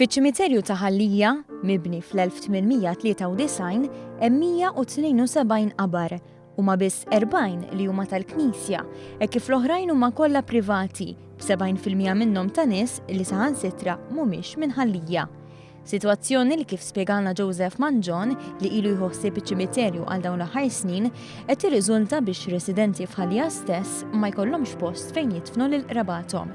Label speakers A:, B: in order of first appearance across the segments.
A: Fiċ-ċimiterju ta' Ħallija, mibni fl-1893, hemm 172 qabar u ma biss 40 li huma tal-Knisja, kif l-oħrajn huma kollha privati, b'70% minnhom ta' nies li saħansitra mhumiex minn Ħallija. Sitwazzjoni li kif spjegana Joseph Manġon li ilu jħossib iċ-ċimiterju għal dawn l-aħħar snin qed tirriżulta biex residenti f'Ħallija stess ma jkollhomx post fejn jidfnu lil rabathom.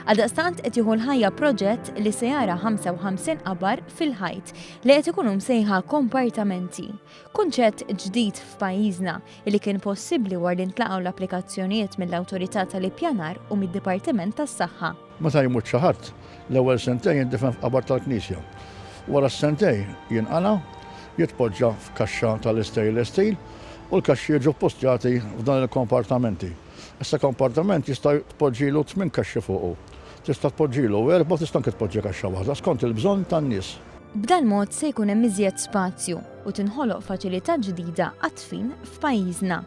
A: Għaldaqstant qed jieħu l-ħajja proġett li se jara 55 qabar fil-ħajt li qed ikunu msejħa kompartamenti. Kunċett ġdid f'pajjiżna li kien possibbli wara li ntlaqgħu l-applikazzjonijiet mill-Awtorità tal-Ippjanar u mid-Dipartiment tas-Saħħa.
B: Meta jmut xi ħadd, l-ewwel sentejn jindifen f'qabar tal-Knisja. Wara s-sentejn jinqala, jitpoġġa f'kaxxa tal-stainless steel u l-kaxxi jiġu postjati f'dan il-kompartamenti. Issa kompartament jista' tpoġġilu 8 kaxxi fuqu. Tista' tpoġġilu 4, tista' anke tpoġġi kaxxa waħda skont il-bżonn tan-nies.
A: B'dan mod se jkun hemm iżjed spazju u tinħoloq faċilità ġdida għat-tfin f'pajjiżna.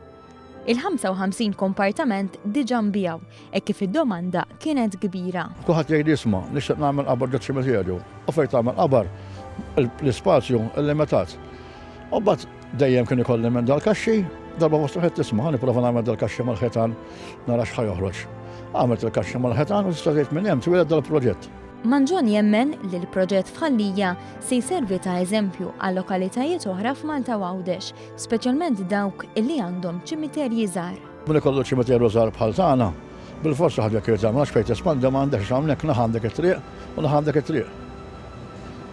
A: Il-55 kompartament diġà nbiegħu hekk kif id-domanda kienet kbira.
B: Kulħadd jgħid jisma' nixtieq nagħmel qabar ġo-ċimiterju. U fejn tagħmel qabar l-ispazju illimitat. U mbagħad dejjem kien ikolli minn dal-kaxxi, darba fost qed tisma' nipprova nagħmel dal-kaxxi mal-ħitan nara x'ħa joħroġ. Għamilt il-kaxxi mal-ħitan u tista' tgħid minn hemm twieled dal-proġett.
A: Manġon jemmen li l-proġett f'Ħallija se jservi ta' eżempju għal lokalitajiet oħra f'Malta u Għawdex, speċjalment dawk illi għandhom ċimiterji żgħar.
B: Min ikollu ċimiterju żgħar bħal tagħna, bil-forsi ħadd jekk jagħmel fejn tespandi m'għandekx hawnhekk naħandek it-triq u naħandek it-triq.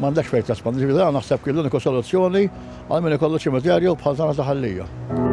B: M'għandekx fejn tespandi, naħseb kien l-uniku soluzzjoni għal min ikollu ċimiterju bħal tagħna ta' Ħallija.